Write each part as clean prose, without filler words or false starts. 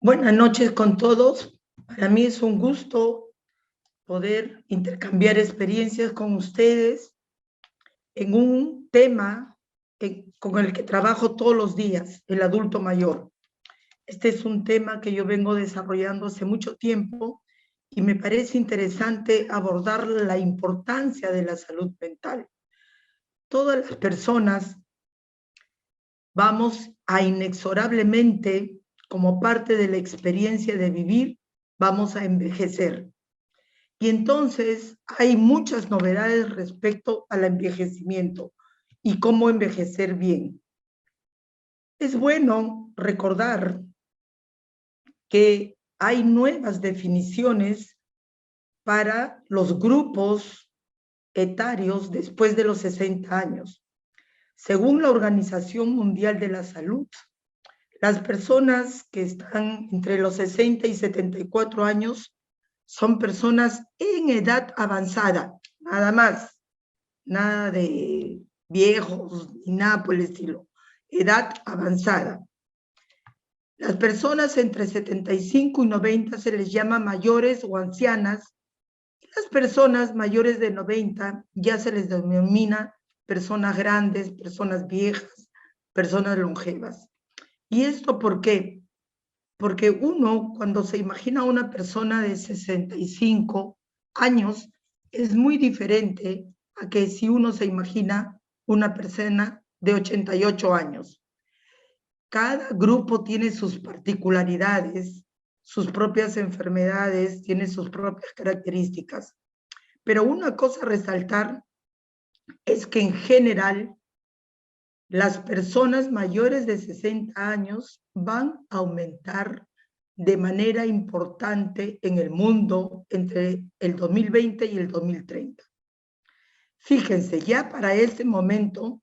Buenas noches con todos. Para mí es un gusto poder intercambiar experiencias con ustedes en un tema con el que trabajo todos los días, el adulto mayor. Este es un tema que yo vengo desarrollando hace mucho tiempo y me parece interesante abordar la importancia de la salud mental. Todas las personas vamos a inexorablemente, como parte de la experiencia de vivir, vamos a envejecer. Y entonces hay muchas novedades respecto al envejecimiento y cómo envejecer bien. Es bueno recordar que hay nuevas definiciones para los grupos etarios después de los 60 años. Según la Organización Mundial de la Salud, las personas que están entre los 60 y 74 años son personas en edad avanzada, nada más, nada de viejos ni nada por el estilo, edad avanzada. Las personas entre 75 y 90 se les llama mayores o ancianas, y las personas mayores de 90 ya se les denomina personas grandes, personas viejas, personas longevas. ¿Y esto por qué? Porque uno, cuando se imagina a una persona de 65 años, es muy diferente a que si uno se imagina una persona de 88 años. Cada grupo tiene sus particularidades, sus propias enfermedades, tiene sus propias características. Pero una cosa a resaltar es que en general las personas mayores de 60 años van a aumentar de manera importante en el mundo entre el 2020 y el 2030. Fíjense, ya para este momento,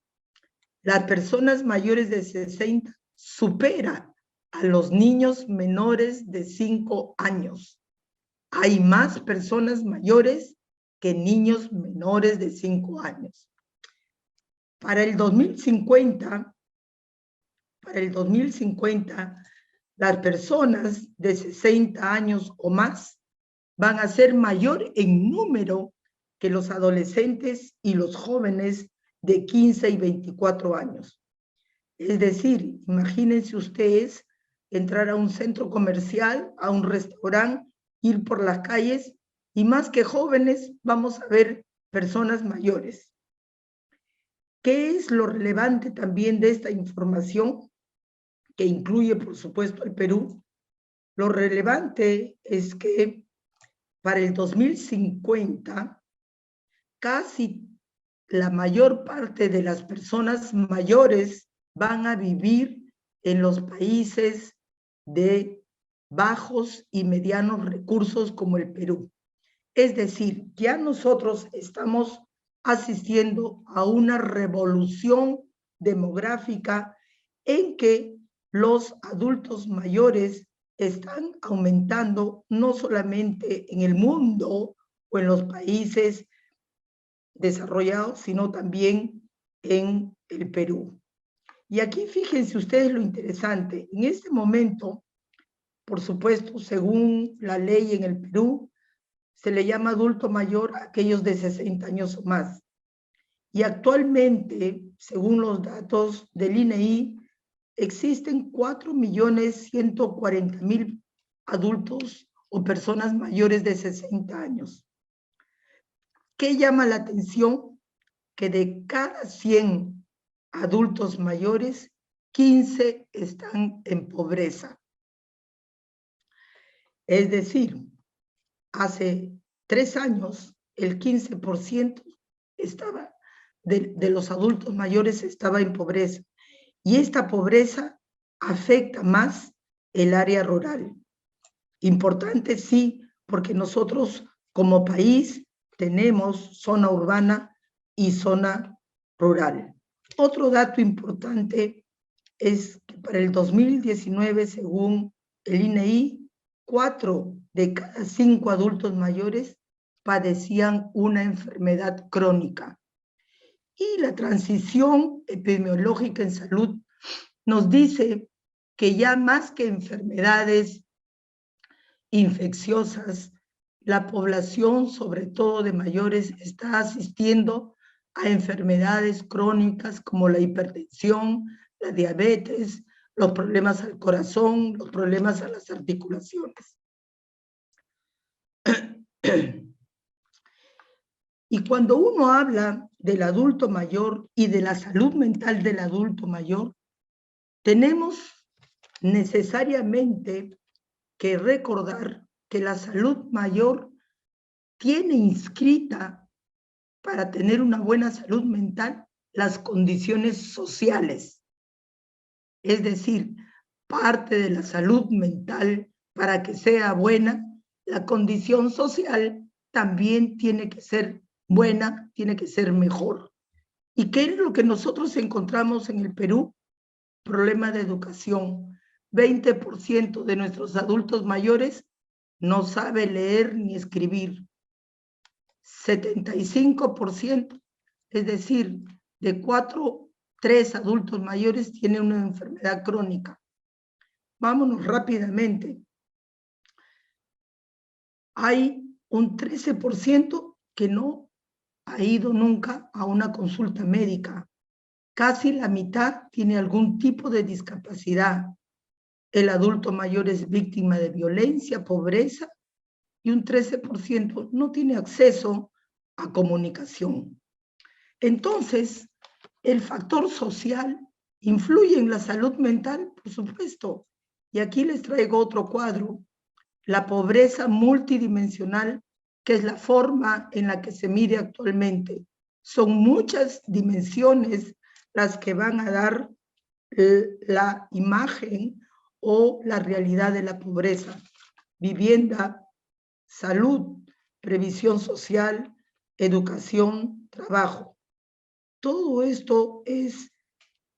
las personas mayores de 60 superan a los niños menores de 5 años. Hay más personas mayores que niños menores de 5 años. Para el 2050, las personas de 60 años o más van a ser mayor en número que los adolescentes y los jóvenes de 15 y 24 años. Es decir, imagínense ustedes entrar a un centro comercial, a un restaurante, ir por las calles y más que jóvenes vamos a ver personas mayores. ¿Qué es lo relevante también de esta información? Que incluye, por supuesto, al Perú. Lo relevante es que para el 2050, casi la mayor parte de las personas mayores van a vivir en los países de bajos y medianos recursos como el Perú. Es decir, ya nosotros estamos asistiendo a una revolución demográfica en que los adultos mayores están aumentando no solamente en el mundo o en los países desarrollados, sino también en el Perú. Y aquí fíjense ustedes lo interesante. En este momento, por supuesto, según la ley en el Perú, se le llama adulto mayor a aquellos de 60 años o más. Y actualmente, según los datos del INEI, existen 4.140.000 adultos o personas mayores de 60 años. ¿Qué llama la atención? Que de cada 100 adultos mayores, 15 están en pobreza. Es decir, hace 3 años, el 15% estaba de los adultos mayores estaba en pobreza. Y esta pobreza afecta más el área rural. Importante, sí, porque nosotros como país tenemos zona urbana y zona rural. Otro dato importante es que para el 2019, según el INEI, 4 de cada 5 adultos mayores padecían una enfermedad crónica. Y la transición epidemiológica en salud nos dice que ya más que enfermedades infecciosas, la población, sobre todo de mayores, está asistiendo a enfermedades crónicas como la hipertensión, la diabetes, los problemas al corazón, los problemas a las articulaciones. Y cuando uno habla del adulto mayor y de la salud mental del adulto mayor, tenemos necesariamente que recordar que la salud mayor tiene inscrita, para tener una buena salud mental, las condiciones sociales. Es decir, parte de la salud mental, para que sea buena, la condición social también tiene que ser buena, tiene que ser mejor. ¿Y qué es lo que nosotros encontramos en el Perú? Problema de educación. 20% de nuestros adultos mayores no sabe leer ni escribir. 75%, es decir, de 3 adultos mayores tienen una enfermedad crónica. Vámonos rápidamente. Hay un 13% que no ha ido nunca a una consulta médica. Casi la mitad tiene algún tipo de discapacidad. El adulto mayor es víctima de violencia, pobreza, y un 13% no tiene acceso a comunicación. Entonces, el factor social influye en la salud mental, por supuesto. Y aquí les traigo otro cuadro, la pobreza multidimensional, que es la forma en la que se mide actualmente. Son muchas dimensiones las que van a dar la imagen o la realidad de la pobreza. Vivienda, salud, previsión social, educación, trabajo. Todo esto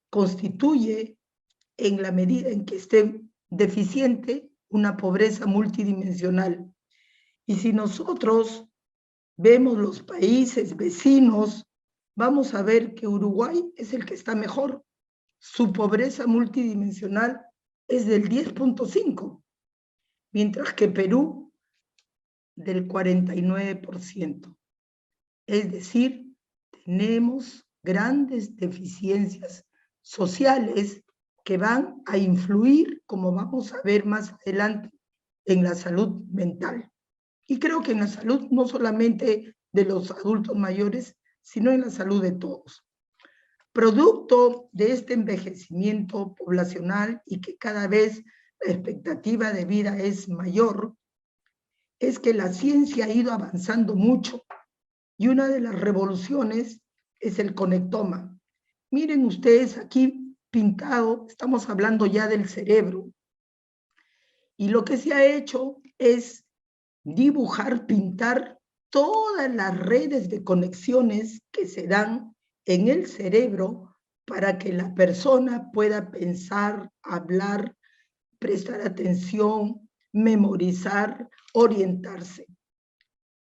constituye, en la medida en que esté deficiente, una pobreza multidimensional. Y si nosotros vemos los países vecinos, vamos a ver que Uruguay es el que está mejor. Su pobreza multidimensional es del 10.5, mientras que Perú del 49%. Es decir, tenemos grandes deficiencias sociales que van a influir, como vamos a ver más adelante, en la salud mental. Y creo que en la salud no solamente de los adultos mayores, sino en la salud de todos. Producto de este envejecimiento poblacional y que cada vez la expectativa de vida es mayor, es que la ciencia ha ido avanzando mucho, y una de las revoluciones es el conectoma. Miren ustedes aquí pintado, estamos hablando ya del cerebro, y lo que se ha hecho es dibujar, pintar todas las redes de conexiones que se dan en el cerebro para que la persona pueda pensar, hablar, prestar atención, memorizar, orientarse,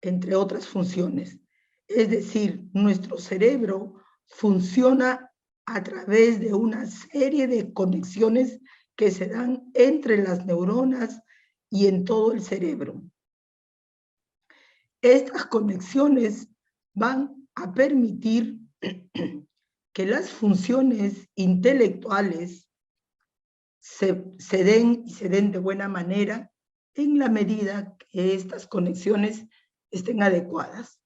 entre otras funciones. Es decir, nuestro cerebro funciona a través de una serie de conexiones que se dan entre las neuronas y en todo el cerebro. Estas conexiones van a permitir que las funciones intelectuales se den de buena manera en la medida que estas conexiones estén adecuadas.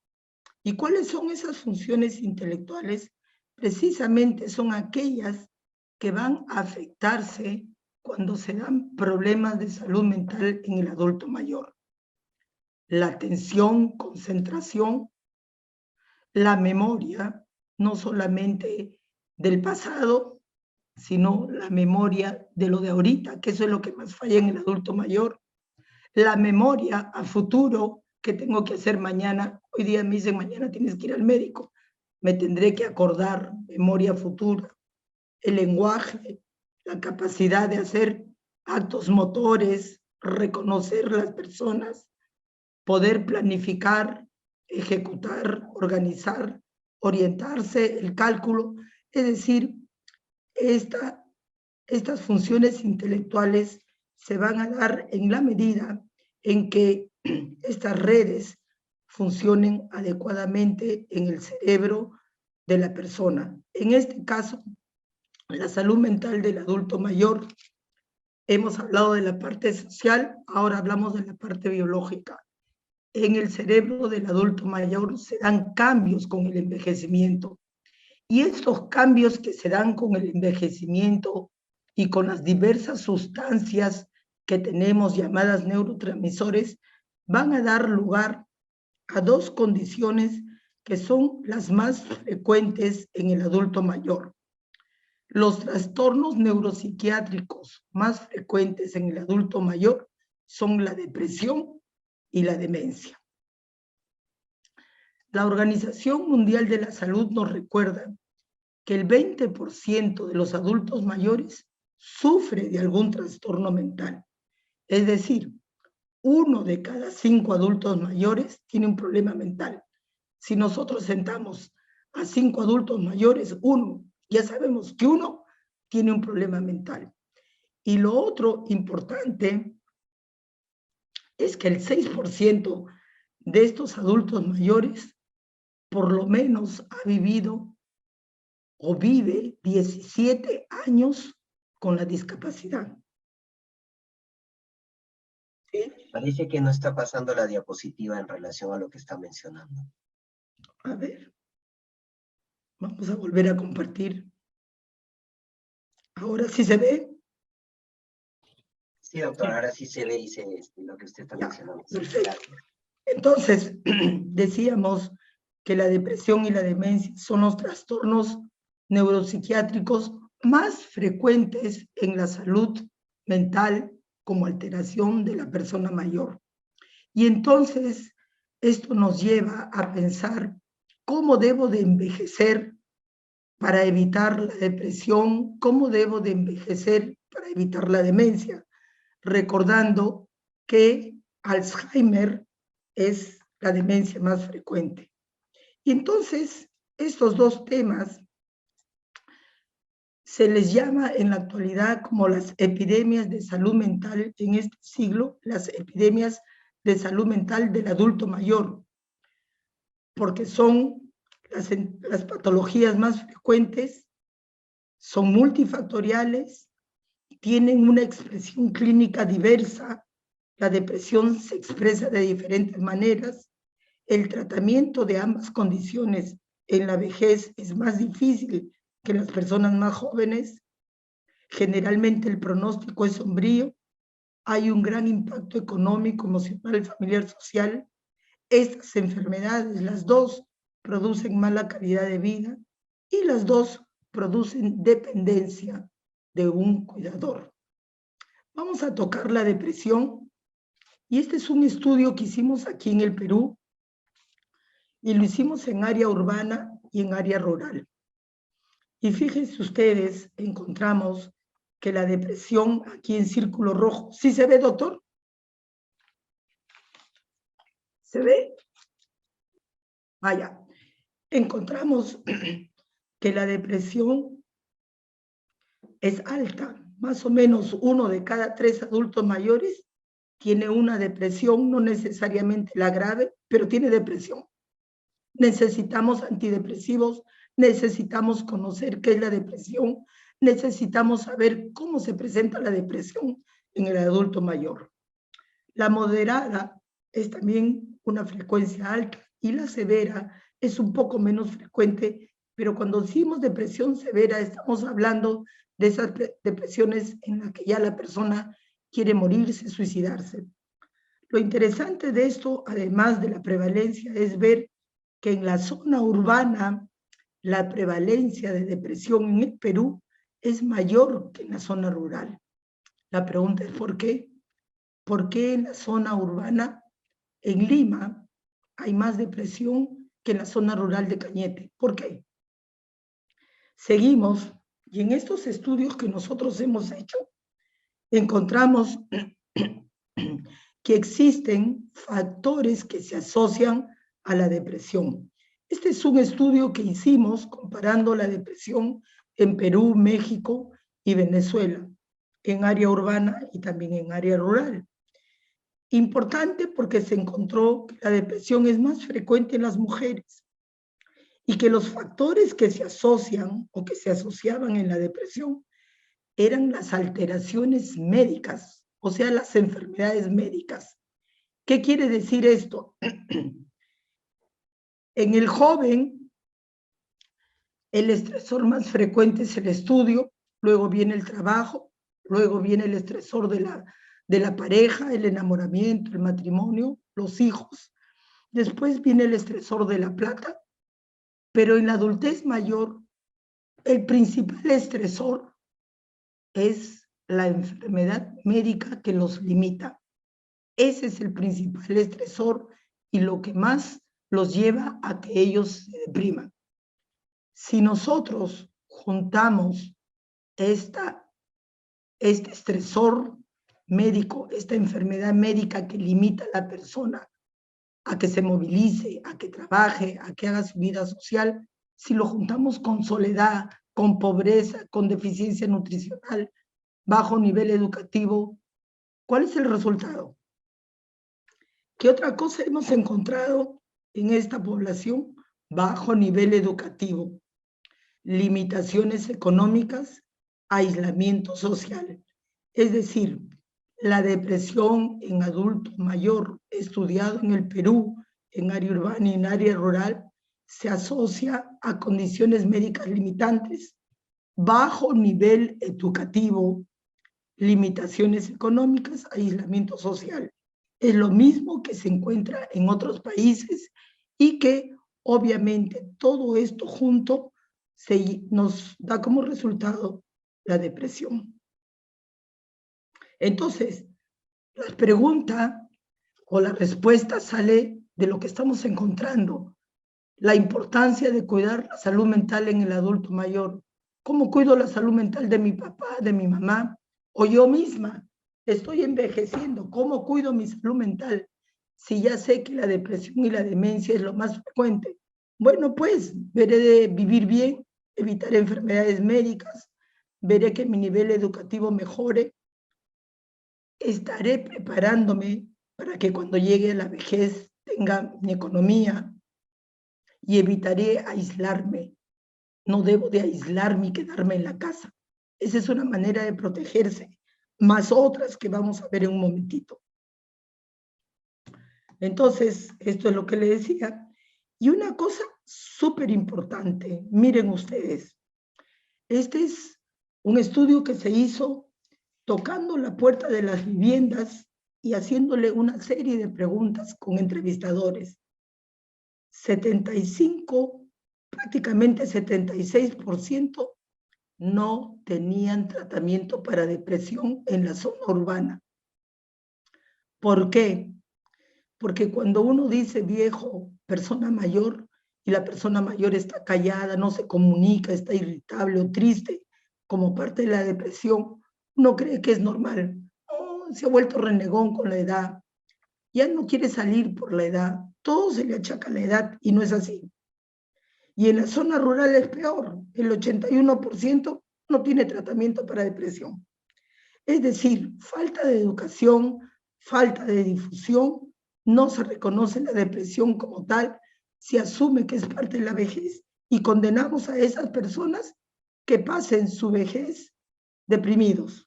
¿Y cuáles son esas funciones intelectuales? Precisamente son aquellas que van a afectarse cuando se dan problemas de salud mental en el adulto mayor. La atención, concentración, la memoria, no solamente del pasado, sino la memoria de lo de ahorita, que eso es lo que más falla en el adulto mayor. La memoria a futuro, ¿qué tengo que hacer mañana? Hoy día me dicen, mañana tienes que ir al médico. Me tendré que acordar, memoria futura. El lenguaje, la capacidad de hacer actos motores, reconocer las personas, poder planificar, ejecutar, organizar, orientarse, el cálculo. Es decir, estas funciones intelectuales se van a dar en la medida en que estas redes funcionen adecuadamente en el cerebro de la persona. En este caso, la salud mental del adulto mayor. Hemos hablado de la parte social, ahora hablamos de la parte biológica. En el cerebro del adulto mayor se dan cambios con el envejecimiento. Y estos cambios que se dan con el envejecimiento y con las diversas sustancias que tenemos llamadas neurotransmisores, van a dar lugar a dos condiciones que son las más frecuentes en el adulto mayor. Los trastornos neuropsiquiátricos más frecuentes en el adulto mayor son la depresión y la demencia. La Organización Mundial de la Salud nos recuerda que el 20% de los adultos mayores sufre de algún trastorno mental. Es decir, 1 de cada 5 adultos mayores tiene un problema mental. Si nosotros sentamos a 5 adultos mayores, ya sabemos que 1 tiene un problema mental. Y lo otro importante es que el 6% de estos adultos mayores por lo menos ha vivido o vive 17 años con la discapacidad. ¿Sí? Parece que no está pasando la diapositiva en relación a lo que está mencionando. A ver, vamos a volver a compartir. ¿Ahora sí se ve? Sí, doctor, ahora sí se ve y se ve lo que usted está mencionando. Perfecto. Entonces, decíamos que la depresión y la demencia son los trastornos neuropsiquiátricos más frecuentes en la salud mental como alteración de la persona mayor. Y entonces, esto nos lleva a pensar cómo debo de envejecer para evitar la depresión, cómo debo de envejecer para evitar la demencia, recordando que Alzheimer es la demencia más frecuente. Y entonces, estos dos temas se les llama en la actualidad como las epidemias de salud mental en este siglo, las epidemias de salud mental del adulto mayor, porque son las patologías más frecuentes, son multifactoriales, tienen una expresión clínica diversa, la depresión se expresa de diferentes maneras, el tratamiento de ambas condiciones en la vejez es más difícil que en las personas más jóvenes, generalmente el pronóstico es sombrío, hay un gran impacto económico, emocional, familiar, social. Estas enfermedades, las dos, producen mala calidad de vida y las dos producen dependencia de un cuidador. Vamos a tocar la depresión y este es un estudio que hicimos aquí en el Perú y lo hicimos en área urbana y en área rural. Y fíjense ustedes, encontramos que la depresión aquí en círculo rojo, ¿sí se ve, doctor? ¿Se ve? Vaya, encontramos que la depresión es alta, más o menos 1 de cada 3 adultos mayores tiene una depresión, no necesariamente la grave, pero tiene depresión. Necesitamos antidepresivos, necesitamos conocer qué es la depresión, necesitamos saber cómo se presenta la depresión en el adulto mayor. La moderada es también una frecuencia alta y la severa es un poco menos frecuente, pero cuando decimos depresión severa estamos hablando de esas depresiones en las que ya la persona quiere morirse, suicidarse. Lo interesante de esto, además de la prevalencia, es ver que en la zona urbana la prevalencia de depresión en el Perú es mayor que en la zona rural. La pregunta es ¿por qué? ¿Por qué en la zona urbana, en Lima, hay más depresión que en la zona rural de Cañete? ¿Por qué? Seguimos, y en estos estudios que nosotros hemos hecho, encontramos que existen factores que se asocian a la depresión. Este es un estudio que hicimos comparando la depresión en Perú, México y Venezuela, en área urbana y también en área rural. Importante porque se encontró que la depresión es más frecuente en las mujeres y que los factores que se asocian o que se asociaban en la depresión eran las alteraciones médicas, o sea, las enfermedades médicas. ¿Qué quiere decir esto? En el joven, el estresor más frecuente es el estudio, luego viene el trabajo, luego viene el estresor de la pareja, el enamoramiento, el matrimonio, los hijos. Después viene el estresor de la plata, pero en la adultez mayor, el principal estresor es la enfermedad médica que los limita. Ese es el principal estresor y lo que más los lleva a que ellos se depriman. Si nosotros juntamos este estresor médico, esta enfermedad médica que limita a la persona a que se movilice, a que trabaje, a que haga su vida social, si lo juntamos con soledad, con pobreza, con deficiencia nutricional, bajo nivel educativo, ¿cuál es el resultado? ¿Qué otra cosa hemos encontrado en esta población? Bajo nivel educativo, limitaciones económicas, aislamiento social. Es decir, la depresión en adulto mayor, estudiado en el Perú, en área urbana y en área rural, se asocia a condiciones médicas limitantes, bajo nivel educativo, limitaciones económicas, aislamiento social. Es lo mismo que se encuentra en otros países y que obviamente todo esto junto nos da como resultado la depresión. Entonces, la pregunta o la respuesta sale de lo que estamos encontrando, la importancia de cuidar la salud mental en el adulto mayor. ¿Cómo cuido la salud mental de mi papá, de mi mamá o yo misma? Estoy envejeciendo, ¿cómo cuido mi salud mental? Si ya sé que la depresión y la demencia es lo más frecuente. Bueno, pues veré de vivir bien, evitar enfermedades médicas, veré que mi nivel educativo mejore, estaré preparándome para que cuando llegue a la vejez tenga mi economía y evitaré aislarme. No debo de aislarme y quedarme en la casa. Esa es una manera de protegerse, más otras que vamos a ver en un momentito. Entonces, esto es lo que le decía. Y una cosa súper importante, miren ustedes, este es un estudio que se hizo tocando la puerta de las viviendas y haciéndole una serie de preguntas con entrevistadores. 75, prácticamente 76% no tenían tratamiento para depresión en la zona urbana. ¿Por qué? Porque cuando uno dice viejo, persona mayor, y la persona mayor está callada, no se comunica, está irritable o triste, como parte de la depresión, uno cree que es normal. Oh, se ha vuelto renegón con la edad, ya no quiere salir por la edad, todo se le achaca a la edad y no es así. Y en la zona rural es peor, el 81% no tiene tratamiento para depresión. Es decir, falta de educación, falta de difusión, no se reconoce la depresión como tal, se asume que es parte de la vejez y condenamos a esas personas que pasen su vejez deprimidos.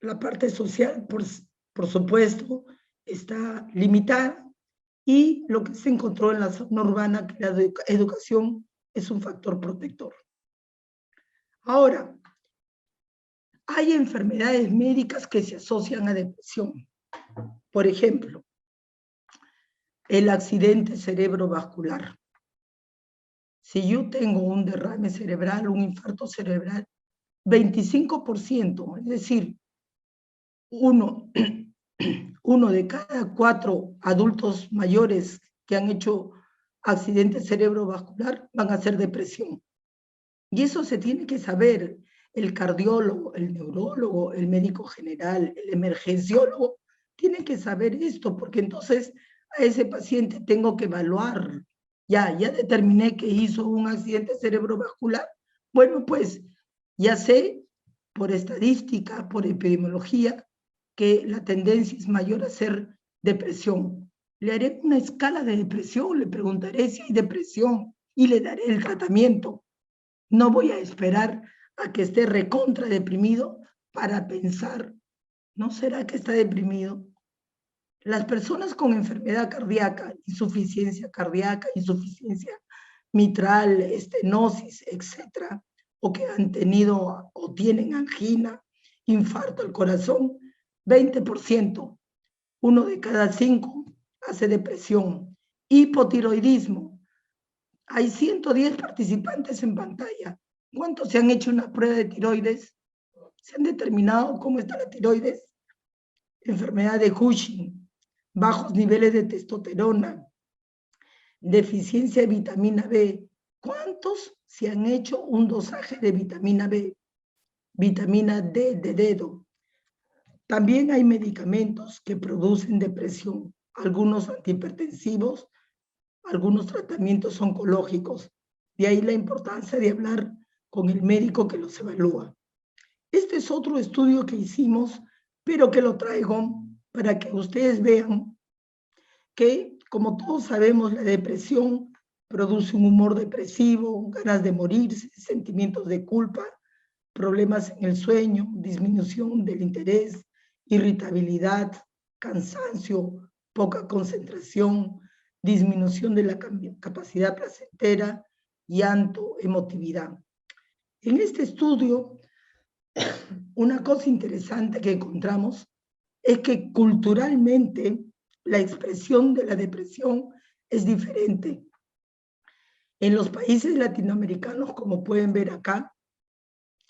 La parte social, por supuesto, está limitada y lo que se encontró en la zona urbana, que la educación es un factor protector. Ahora, hay enfermedades médicas que se asocian a depresión. Por ejemplo, el accidente cerebrovascular. Si yo tengo un derrame cerebral, un infarto cerebral, 25%, es decir, uno de cada 4 adultos mayores que han hecho accidente cerebrovascular van a hacer depresión. Y eso se tiene que saber. El cardiólogo, el neurólogo, el médico general, el emergenciólogo, tienen que saber esto, porque entonces a ese paciente tengo que evaluar. Ya determiné que hizo un accidente cerebrovascular. Bueno, pues ya sé por estadística, por epidemiología, que la tendencia es mayor a ser depresión. Le haré una escala de depresión, le preguntaré si hay depresión y le daré el tratamiento. No voy a esperar a que esté recontra deprimido para pensar, ¿no será que está deprimido? Las personas con enfermedad cardíaca, insuficiencia mitral, estenosis, etcétera, o que han tenido o tienen angina, infarto al corazón, 20%, 1 de cada 5 hace depresión. Hipotiroidismo, hay 110 participantes en pantalla. ¿Cuántos se han hecho una prueba de tiroides? ¿Se han determinado cómo está la tiroides? Enfermedad de Cushing, bajos niveles de testosterona, deficiencia de vitamina B. ¿Cuántos se han hecho un dosaje de vitamina B? Vitamina D de dedo. También hay medicamentos que producen depresión, algunos antihipertensivos, algunos tratamientos oncológicos. De ahí la importancia de hablar con el médico que los evalúa. Este es otro estudio que hicimos, pero que lo traigo para que ustedes vean que, como todos sabemos, la depresión produce un humor depresivo, ganas de morirse, sentimientos de culpa, problemas en el sueño, disminución del interés, irritabilidad, cansancio, poca concentración, disminución de la capacidad placentera, llanto, emotividad. En este estudio, una cosa interesante que encontramos es que culturalmente la expresión de la depresión es diferente. En los países latinoamericanos, como pueden ver acá,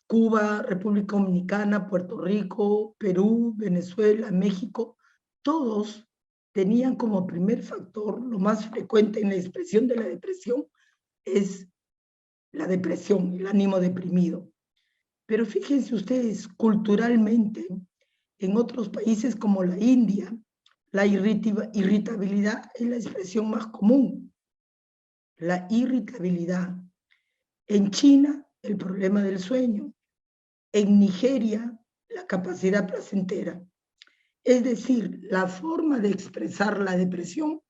Cuba, República Dominicana, Puerto Rico, Perú, Venezuela, México, todos tenían como primer factor, lo más frecuente en la expresión de la depresión, es la depresión, el ánimo deprimido. Pero fíjense ustedes, culturalmente, en otros países como la India, la irritabilidad es la expresión más común. La irritabilidad. En China, el problema del sueño. En Nigeria, la capacidad placentera. Es decir, la forma de expresar la depresión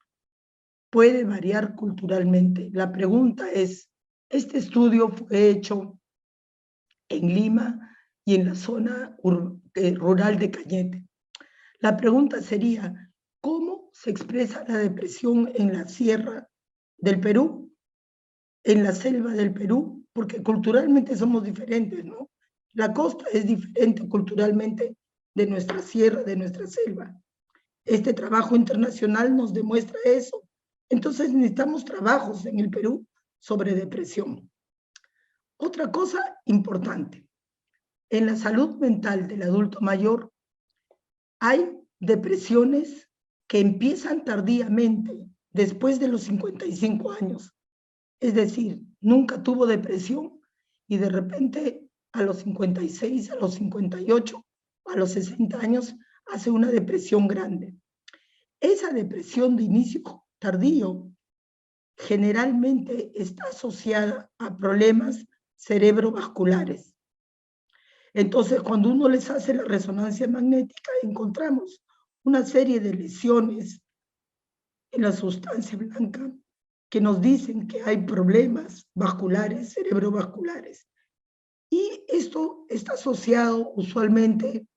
puede variar culturalmente. La pregunta es, este estudio fue hecho en Lima y en la zona rural de Cañete. La pregunta sería, ¿cómo se expresa la depresión en la sierra del Perú, en la selva del Perú? Porque culturalmente somos diferentes, ¿no? La costa es diferente culturalmente de nuestra sierra, de nuestra selva. Este trabajo internacional nos demuestra eso. Entonces necesitamos trabajos en el Perú sobre depresión. Otra cosa importante, en la salud mental del adulto mayor hay depresiones que empiezan tardíamente, después de los 55 años. Es decir, nunca tuvo depresión y de repente a los 56, a los 58, a los 60 años hace una depresión grande. Esa depresión de inicio tardío generalmente está asociada a problemas cerebrovasculares. Entonces, cuando uno les hace la resonancia magnética, encontramos una serie de lesiones en la sustancia blanca que nos dicen que hay problemas vasculares, cerebrovasculares. Y esto está asociado usualmente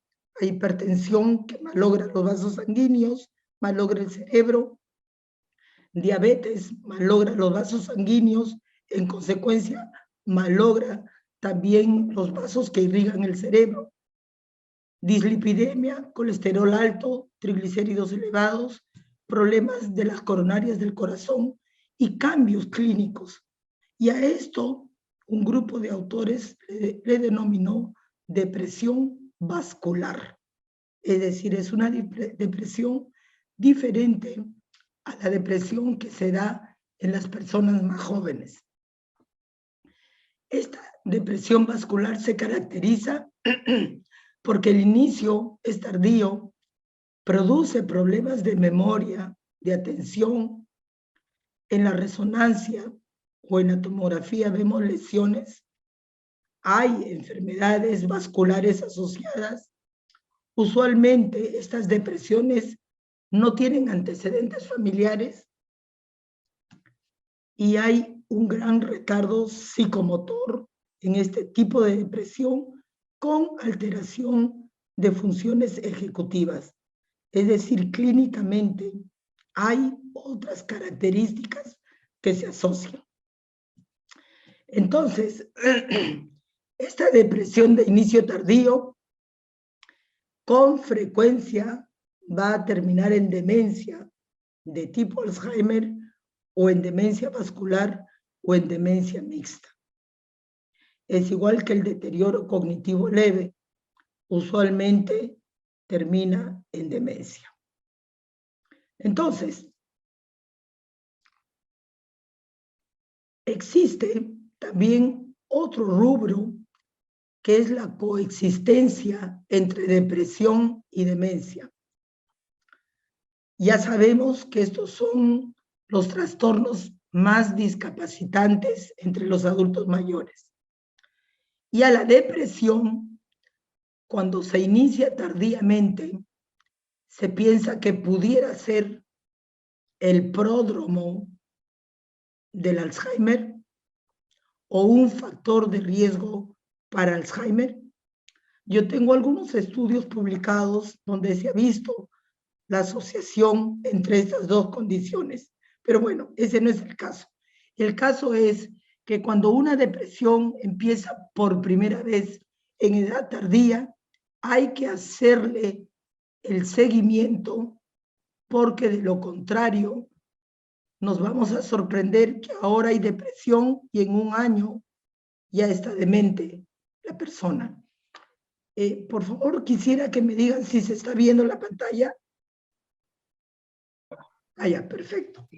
a hipertensión que malogra los vasos sanguíneos, malogra el cerebro, diabetes malogra los vasos sanguíneos, en consecuencia malogra también los vasos que irrigan el cerebro, dislipidemia, colesterol alto, triglicéridos elevados, problemas de las coronarias del corazón y cambios clínicos. Y a esto un grupo de autores le denominó depresión vascular. Es decir, es una depresión diferente a la depresión que se da en las personas más jóvenes. Esta depresión vascular se caracteriza porque el inicio es tardío, produce problemas de memoria, de atención. En la resonancia o en la tomografía vemos lesiones. Hay enfermedades vasculares asociadas. Usualmente estas depresiones no tienen antecedentes familiares y hay un gran retardo psicomotor en este tipo de depresión con alteración de funciones ejecutivas. Es decir, clínicamente hay otras características que se asocian. Entonces, esta depresión de inicio tardío con frecuencia va a terminar en demencia de tipo Alzheimer o en demencia vascular o en demencia mixta. Es igual que el deterioro cognitivo leve, usualmente termina en demencia. Entonces, existe también otro rubro que es la coexistencia entre depresión y demencia. Ya sabemos que estos son los trastornos más discapacitantes entre los adultos mayores. Y a la depresión, cuando se inicia tardíamente, se piensa que pudiera ser el pródromo del Alzheimer o un factor de riesgo para Alzheimer. Yo tengo algunos estudios publicados donde se ha visto la asociación entre estas dos condiciones. Pero bueno, ese no es el caso. El caso es que cuando una depresión empieza por primera vez en edad tardía, hay que hacerle el seguimiento porque de lo contrario nos vamos a sorprender que ahora hay depresión y en un año ya está demente la persona. Por favor, quisiera que me digan si se está viendo la pantalla. Ah, ya, perfecto.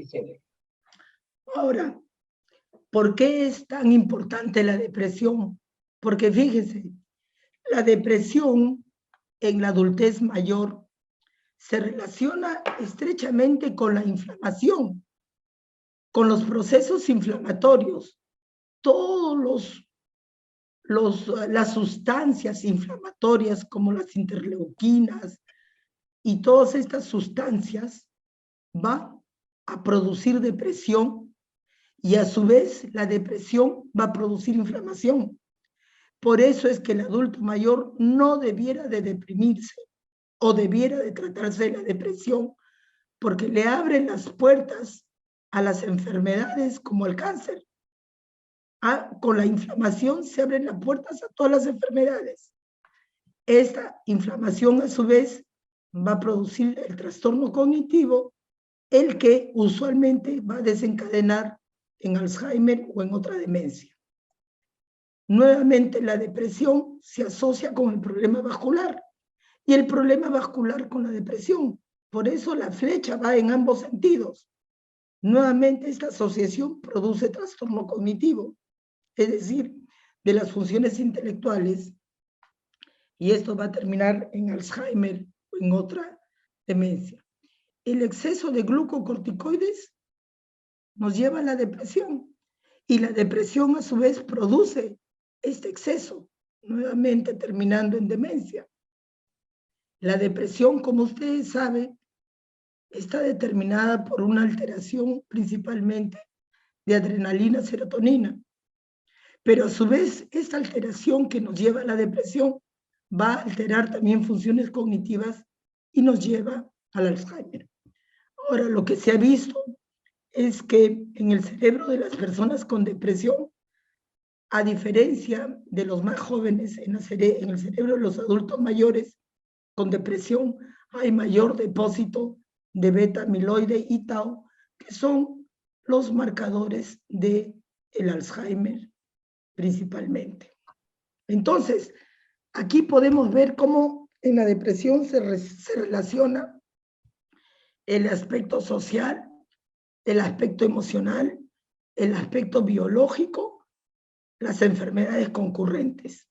Ahora, ¿por qué es tan importante la depresión? Porque fíjense, la depresión en la adultez mayor se relaciona estrechamente con la inflamación, con los procesos inflamatorios. Todos las sustancias inflamatorias como las interleuquinas y todas estas sustancias van a producir depresión y a su vez la depresión va a producir inflamación. Por eso es que el adulto mayor no debiera de deprimirse o debiera de tratarse de la depresión porque le abren las puertas a las enfermedades como el cáncer. Con la inflamación se abren las puertas a todas las enfermedades. Esta inflamación a su vez va a producir el trastorno cognitivo, el que usualmente va a desencadenar en Alzheimer o en otra demencia. Nuevamente la depresión se asocia con el problema vascular y el problema vascular con la depresión. Por eso la flecha va en ambos sentidos. Nuevamente esta asociación produce trastorno cognitivo, es decir, de las funciones intelectuales, y esto va a terminar en Alzheimer o en otra demencia. El exceso de glucocorticoides nos lleva a la depresión y la depresión a su vez produce este exceso, nuevamente terminando en demencia. La depresión, como ustedes saben, está determinada por una alteración principalmente de adrenalina, serotonina, pero a su vez esta alteración que nos lleva a la depresión va a alterar también funciones cognitivas y nos lleva al Alzheimer. Ahora, lo que se ha visto es que en el cerebro de las personas con depresión, a diferencia de los más jóvenes, en el cerebro de los adultos mayores con depresión hay mayor depósito de beta amiloide y tau, que son los marcadores del Alzheimer principalmente. Entonces, aquí podemos ver cómo en la depresión se relaciona el aspecto social, el aspecto emocional, el aspecto biológico, las enfermedades concurrentes.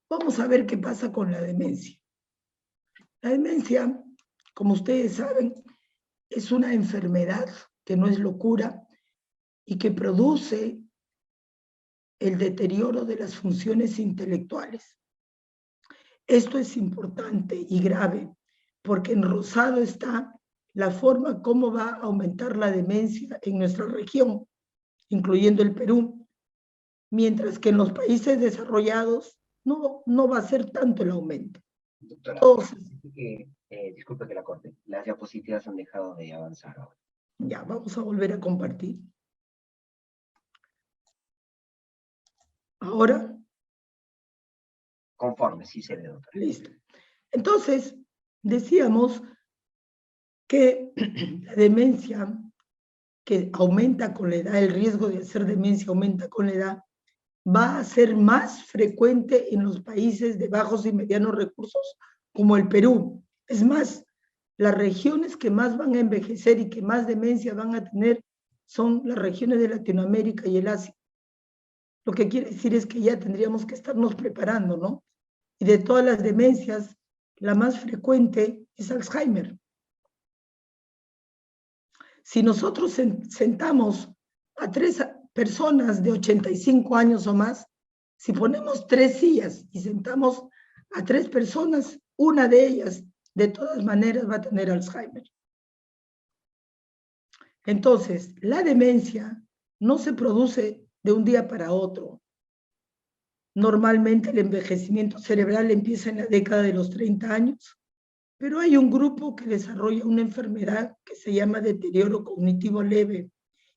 Vamos a ver qué pasa con la demencia. La demencia, como ustedes saben, es una enfermedad que no es locura y que produce el deterioro de las funciones intelectuales. Esto es importante y grave, porque en rosado está la forma como va a aumentar la demencia en nuestra región, incluyendo el Perú, mientras que en los países desarrollados no va a ser tanto el aumento. Doctora, Todos, disculpe que la corte. Las diapositivas han dejado de avanzar ahora. ya, vamos a volver a compartir. Ahora, Conforme, sí se ve, doctora. listo. Entonces, decíamos que la demencia que aumenta con la edad, el riesgo de hacer demencia aumenta con la edad, va a ser más frecuente en los países de bajos y medianos recursos como el Perú. Es más, las regiones que más van a envejecer y que más demencia van a tener son las regiones de Latinoamérica y el Asia. Lo que quiere decir es que ya tendríamos que estarnos preparando, ¿no? Y de todas las demencias, la más frecuente es Alzheimer. Si nosotros sentamos a 3 personas de 85 años o más, si ponemos 3 sillas y sentamos a 3 personas, una de ellas de todas maneras va a tener Alzheimer. Entonces, la demencia no se produce de un día para otro. Normalmente el envejecimiento cerebral empieza en la década de los 30 años, pero hay un grupo que desarrolla una enfermedad que se llama deterioro cognitivo leve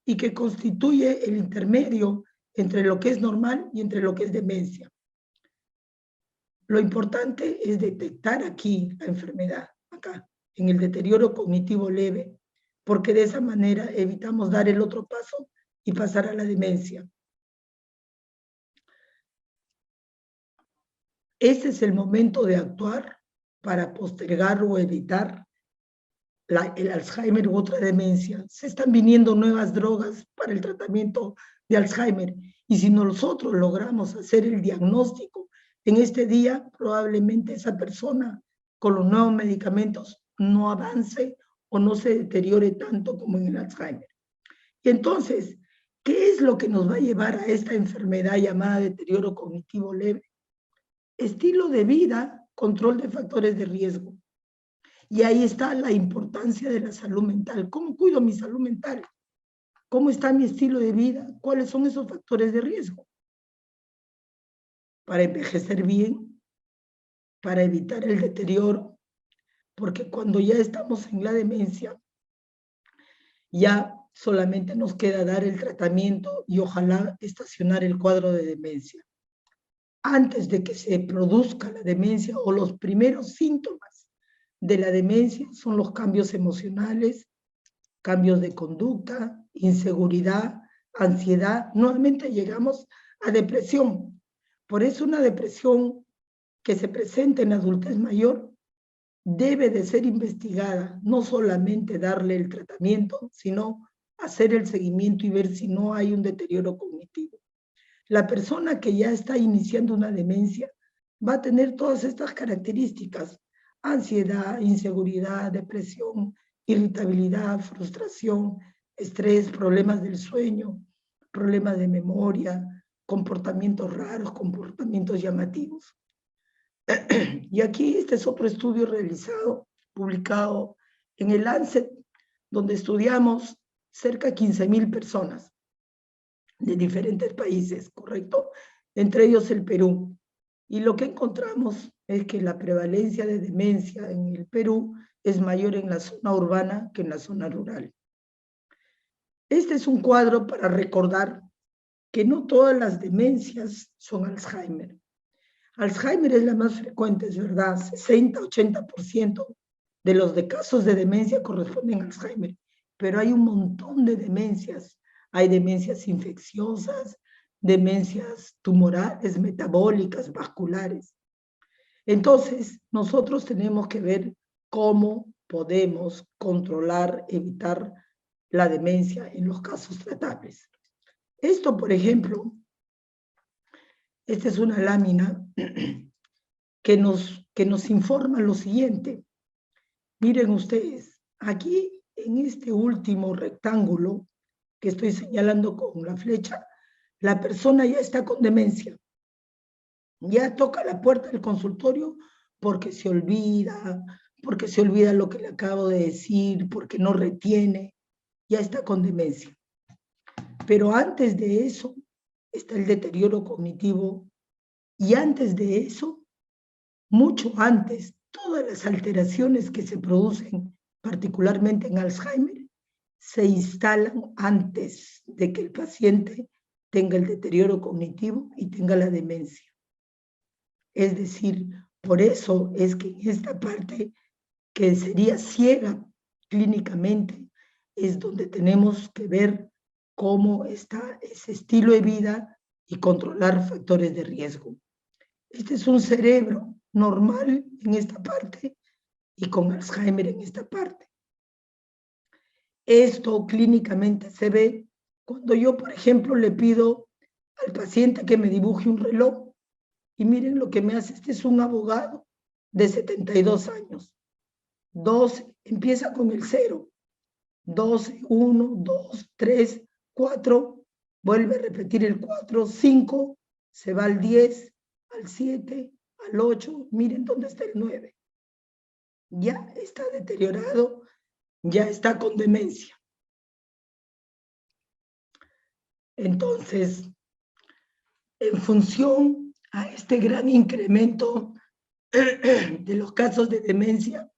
y que constituye el intermedio entre lo que es normal y entre lo que es demencia. Lo importante es detectar aquí la enfermedad, acá, en el deterioro cognitivo leve, porque de esa manera evitamos dar el otro paso y pasar a la demencia. Ese es el momento de actuar para postergar o evitar el Alzheimer u otra demencia. Se están viniendo nuevas drogas para el tratamiento de Alzheimer y si nosotros logramos hacer el diagnóstico en este día, probablemente esa persona con los nuevos medicamentos no avance o no se deteriore tanto como en el Alzheimer. Y entonces, ¿qué es lo que nos va a llevar a esta enfermedad llamada deterioro cognitivo leve? Estilo de vida, control de factores de riesgo. Y ahí está la importancia de la salud mental. ¿Cómo cuido mi salud mental? ¿Cómo está mi estilo de vida? ¿Cuáles son esos factores de riesgo? Para envejecer bien, para evitar el deterioro, porque cuando ya estamos en la demencia, ya solamente nos queda dar el tratamiento y ojalá estacionar el cuadro de demencia. Antes de que se produzca la demencia o los primeros síntomas de la demencia son los cambios emocionales, cambios de conducta, inseguridad, ansiedad. Nuevamente llegamos a depresión. Por eso una depresión que se presenta en la adultez mayor debe de ser investigada, no solamente darle el tratamiento, sino hacer el seguimiento y ver si no hay un deterioro cognitivo. La persona que ya está iniciando una demencia va a tener todas estas características: ansiedad, inseguridad, depresión, irritabilidad, frustración, estrés, problemas del sueño, problemas de memoria, comportamientos raros, comportamientos llamativos. Y aquí este es otro estudio realizado, publicado en el Lancet, donde estudiamos cerca de 15,000 personas de diferentes países, ¿correcto? Entre ellos el Perú. Y lo que encontramos es que la prevalencia de demencia en el Perú es mayor en la zona urbana que en la zona rural. Este es un cuadro para recordar que no todas las demencias son Alzheimer. Alzheimer es la más frecuente, es verdad, 60-80% de los casos de demencia corresponden a Alzheimer, pero hay un montón de demencias. Hay demencias infecciosas, demencias tumorales, metabólicas, vasculares. Entonces, nosotros tenemos que ver cómo podemos controlar, evitar la demencia en los casos tratables. Esto, por ejemplo, esta es una lámina que nos informa lo siguiente. Miren ustedes, aquí en este último rectángulo que estoy señalando con la flecha, la persona ya está con demencia. Ya toca la puerta del consultorio porque se olvida lo que le acabo de decir, porque no retiene, ya está con demencia. Pero antes de eso está el deterioro cognitivo y antes de eso, mucho antes, todas las alteraciones que se producen, particularmente en Alzheimer, se instalan antes de que el paciente tenga el deterioro cognitivo y tenga la demencia. Es decir, por eso es que en esta parte que sería ciega clínicamente es donde tenemos que ver cómo está ese estilo de vida y controlar factores de riesgo. Este es un cerebro normal en esta parte y con Alzheimer en esta parte. Esto clínicamente se ve cuando yo, por ejemplo, le pido al paciente que me dibuje un reloj y miren lo que me hace. Este es un abogado de 72 años. 12, empieza con el 0. 12, 1, 2, 3, 4, vuelve a repetir el 4, 5, se va al 10, al 7, al 8, miren dónde está el 9. Ya está deteriorado, ya está con demencia. Entonces, en función a este gran incremento de los casos de demencia,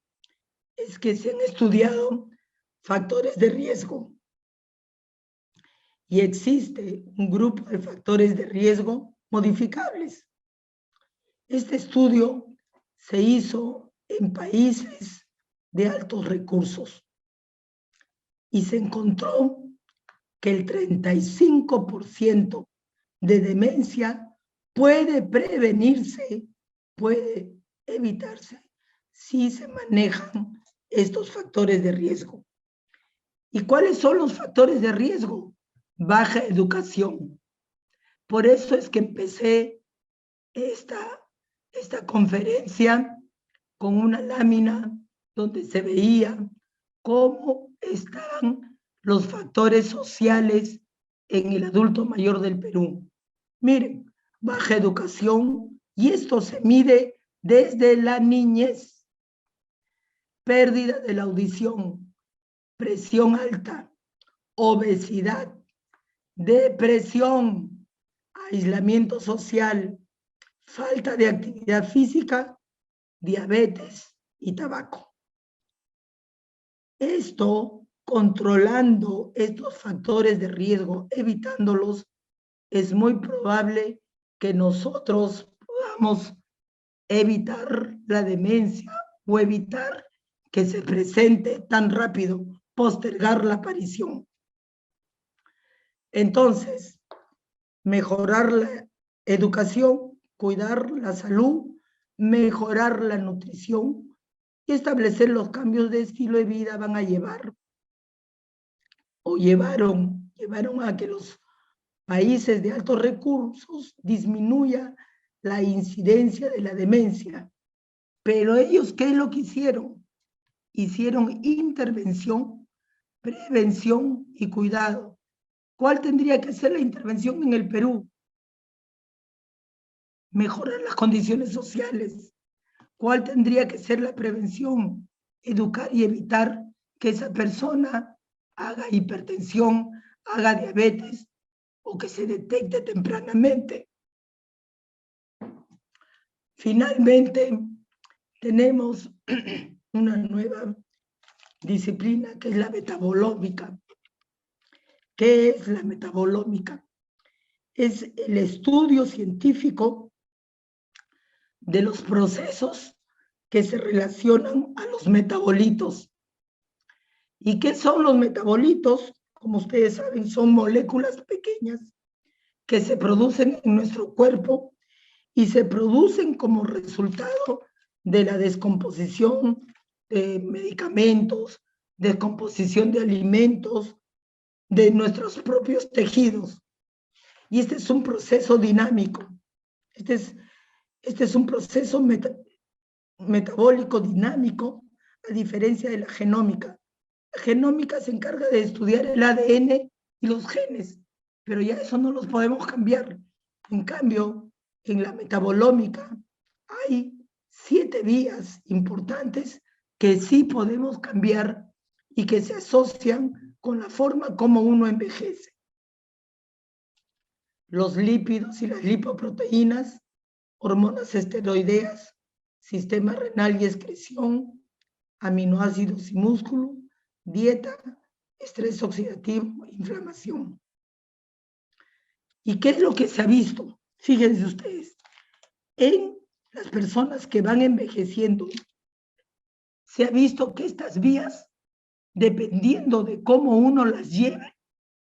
es que se han estudiado factores de riesgo. Y existe un grupo de factores de riesgo modificables. Este estudio se hizo en países de altos recursos y se encontró que el 35% de demencia puede prevenirse, puede evitarse si se manejan estos factores de riesgo. ¿Y cuáles son los factores de riesgo? Baja educación. Por eso es que empecé esta conferencia con una lámina donde se veía cómo están los factores sociales en el adulto mayor del Perú. Miren, baja educación, y esto se mide desde la niñez. Pérdida de la audición, presión alta, obesidad, depresión, aislamiento social, falta de actividad física, diabetes y tabaco. Esto, controlando estos factores de riesgo, evitándolos, es muy probable que nosotros podamos evitar la demencia o evitar que se presente tan rápido, postergar la aparición. Entonces, mejorar la educación, cuidar la salud, mejorar la nutrición y establecer los cambios de estilo de vida van a llevar o llevaron a que los países de altos recursos disminuya la incidencia de la demencia. Pero ellos, ¿qué es lo que hicieron? Hicieron intervención, prevención y cuidado. ¿Cuál tendría que ser la intervención en el Perú? Mejorar las condiciones sociales. ¿Cuál tendría que ser la prevención? Educar y evitar que esa persona haga hipertensión, haga diabetes o que se detecte tempranamente. Finalmente, tenemos una nueva disciplina que es la metabolómica. ¿Qué es la metabolómica? Es el estudio científico de los procesos que se relacionan a los metabolitos. ¿Y qué son los metabolitos? Como ustedes saben, son moléculas pequeñas que se producen en nuestro cuerpo y se producen como resultado de la descomposición de medicamentos, descomposición de alimentos, de nuestros propios tejidos. Y este es un proceso dinámico. Este es un proceso metabólico dinámico, a diferencia de la genómica. La genómica se encarga de estudiar el ADN y los genes, pero ya eso no los podemos cambiar. En cambio, en la metabolómica hay 7 vías importantes que sí podemos cambiar y que se asocian con la forma como uno envejece. Los lípidos y las lipoproteínas, hormonas esteroideas, sistema renal y excreción, aminoácidos y músculo, dieta, estrés oxidativo, inflamación. ¿Y qué es lo que se ha visto? Fíjense ustedes, en las personas que van envejeciendo, se ha visto que estas vías, dependiendo de cómo uno las lleve,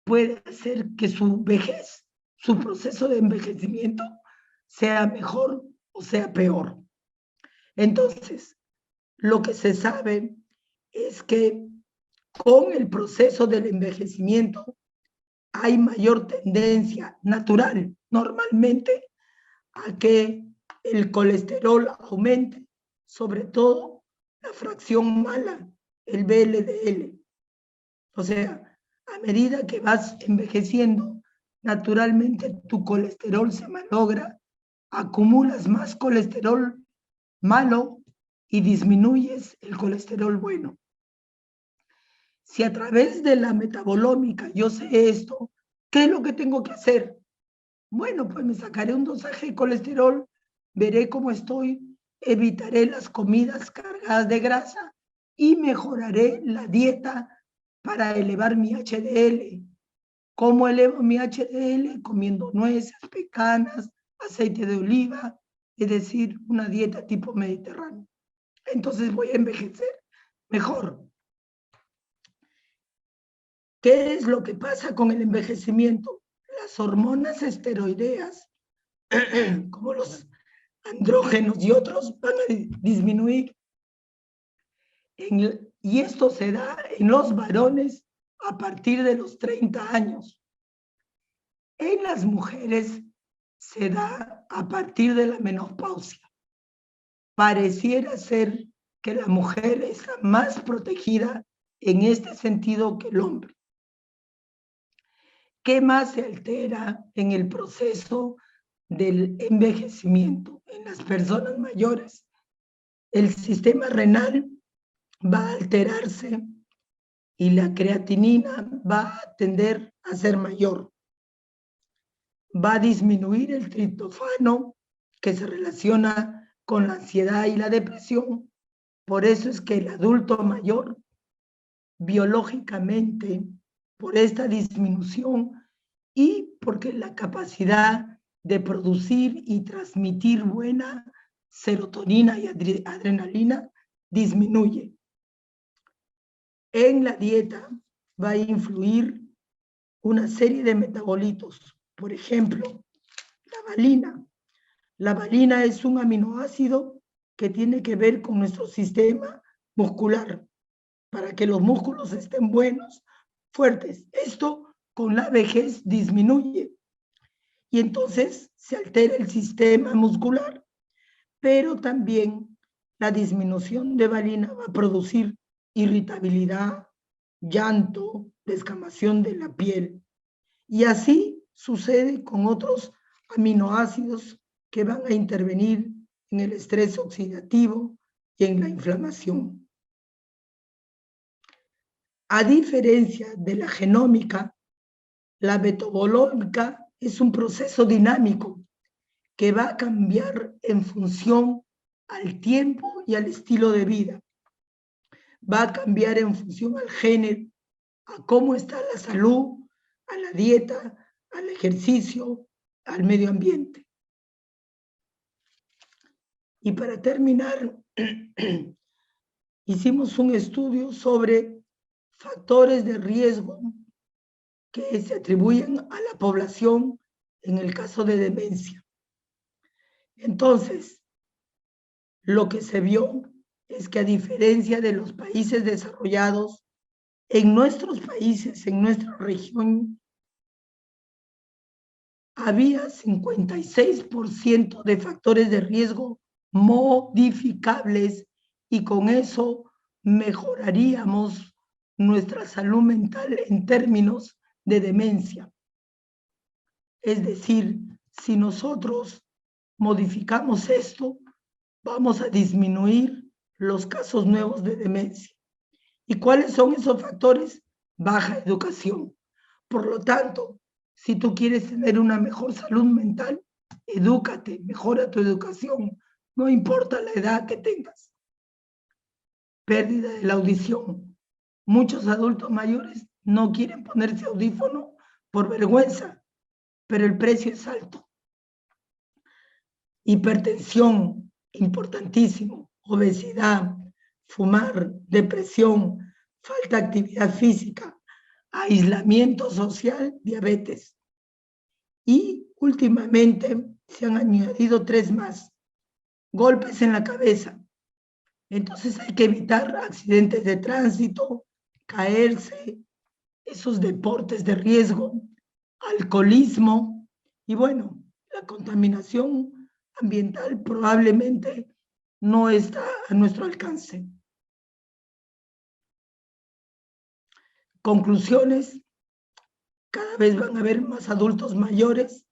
puede hacer que su vejez, su proceso de envejecimiento, sea mejor o sea peor. Entonces, lo que se sabe es que con el proceso del envejecimiento hay mayor tendencia natural, normalmente, a que el colesterol aumente, sobre todo la fracción mala, el VLDL. O sea, a medida que vas envejeciendo, naturalmente tu colesterol se malogra, acumulas más colesterol malo y disminuyes el colesterol bueno. Si a través de la metabolómica yo sé esto, ¿qué es lo que tengo que hacer? Bueno, pues me sacaré un dosaje de colesterol, veré cómo estoy, evitaré las comidas cargadas de grasa y mejoraré la dieta para elevar mi HDL. ¿Cómo elevo mi HDL? Comiendo nueces, pecanas, aceite de oliva, es decir, una dieta tipo mediterráneo. Entonces voy a envejecer mejor. ¿Qué es lo que pasa con el envejecimiento? Las hormonas esteroideas, como los andrógenos y otros, van a disminuir. Y esto se da en los varones a partir de los 30 años. En las mujeres se da a partir de la menopausia. Pareciera ser que la mujer está más protegida en este sentido que el hombre. ¿Qué más se altera en el proceso del envejecimiento? En las personas mayores, el sistema renal va a alterarse y la creatinina va a tender a ser mayor. Va a disminuir el triptofano, que se relaciona con la ansiedad y la depresión. Por eso es que el adulto mayor, biológicamente, por esta disminución y porque la capacidad de producir y transmitir buena serotonina y adrenalina disminuye. En la dieta va a influir una serie de metabolitos. Por ejemplo, la valina. La valina es un aminoácido que tiene que ver con nuestro sistema muscular, para que los músculos estén buenos, fuertes. Esto con la vejez disminuye y entonces se altera el sistema muscular, pero también la disminución de valina va a producir irritabilidad, llanto, descamación de la piel. Y así sucede con otros aminoácidos que van a intervenir en el estrés oxidativo y en la inflamación. A diferencia de la genómica, la metabolómica es un proceso dinámico que va a cambiar en función al tiempo y al estilo de vida. Va a cambiar en función al género, a cómo está la salud, a la dieta, al ejercicio, al medio ambiente. Y para terminar, hicimos un estudio sobre factores de riesgo que se atribuyen a la población en el caso de demencia. Entonces, lo que se vio es que a diferencia de los países desarrollados, en nuestros países, en nuestra región, había 56% de factores de riesgo modificables y con eso mejoraríamos nuestra salud mental en términos de demencia. Es decir, si nosotros modificamos esto, vamos a disminuir los casos nuevos de demencia. ¿Y cuáles son esos factores? Baja educación. Por lo tanto, si tú quieres tener una mejor salud mental, edúcate, mejora tu educación, no importa la edad que tengas. Pérdida de la audición. Muchos adultos mayores no quieren ponerse audífono por vergüenza, pero el precio es alto. Hipertensión, importantísimo. Obesidad, fumar, depresión, falta de actividad física, aislamiento social, diabetes. Y últimamente se han añadido 3 más. Golpes en la cabeza. Entonces hay que evitar accidentes de tránsito, caerse, esos deportes de riesgo, alcoholismo y bueno, la contaminación ambiental probablemente no está a nuestro alcance. Conclusiones, cada vez van a haber más adultos mayores.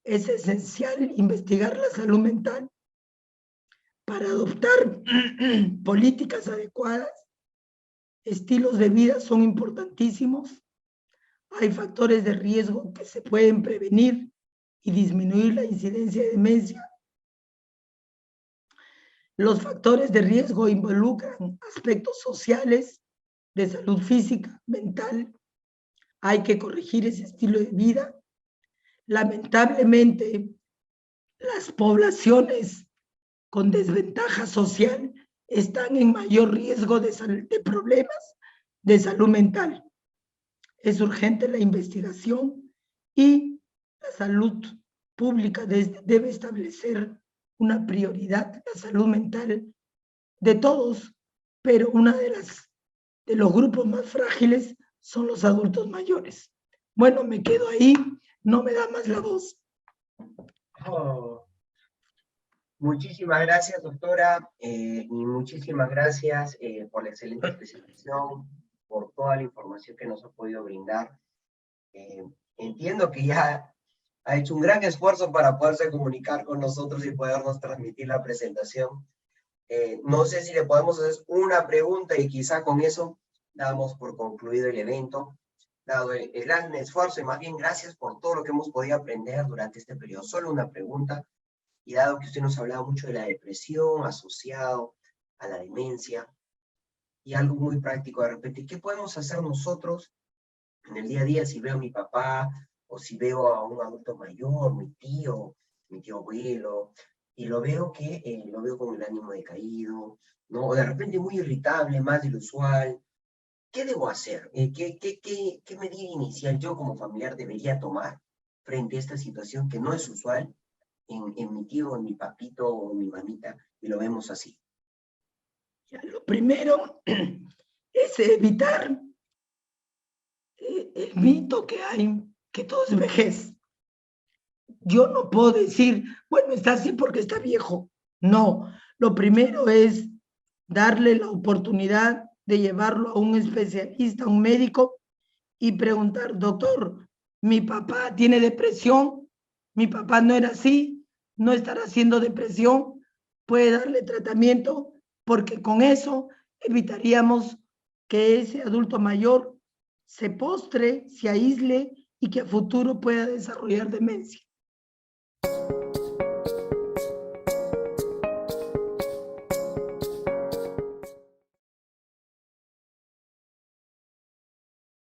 Es esencial investigar la salud mental para adoptar políticas adecuadas. Estilos de vida son importantísimos. Hay factores de riesgo que se pueden prevenir y disminuir la incidencia de demencia. Los factores de riesgo involucran aspectos sociales, de salud física, mental. Hay que corregir ese estilo de vida. Lamentablemente, las poblaciones con desventaja social están en mayor riesgo de problemas de salud mental. Es urgente la investigación y la salud pública debe establecer una prioridad, la salud mental de todos, pero de los grupos más frágiles son los adultos mayores. Bueno, me quedo ahí, no me da más la voz. Oh, muchísimas gracias, doctora, y muchísimas gracias por la excelente presentación, por toda la información que nos ha podido brindar. Entiendo que ya ha hecho un gran esfuerzo para poderse comunicar con nosotros y podernos transmitir la presentación. No sé si le podemos hacer una pregunta y quizá con eso damos por concluido el evento, dado el gran esfuerzo y más bien gracias por todo lo que hemos podido aprender durante este periodo. Solo una pregunta, y dado que usted nos ha hablado mucho de la depresión asociado a la demencia, y algo muy práctico de repente, ¿qué podemos hacer nosotros en el día a día si veo a mi papá o si veo a un adulto mayor, mi tío abuelo, y lo veo con el ánimo decaído, ¿no? O de repente muy irritable, más de lo usual? ¿Qué debo hacer? ¿Qué medida inicial yo como familiar debería tomar frente a esta situación que no es usual en mi tío, en mi papito o en mi mamita, y lo vemos así? Lo primero es evitar el mito que hay, que todo es vejez. Yo no puedo decir, bueno, está así porque está viejo. No, lo primero es darle la oportunidad de llevarlo a un especialista, a un médico, y preguntar, doctor, mi papá tiene depresión, mi papá no era así, no estará haciendo depresión, puede darle tratamiento, porque con eso evitaríamos que ese adulto mayor se postre, se aísle y que a futuro pueda desarrollar demencia.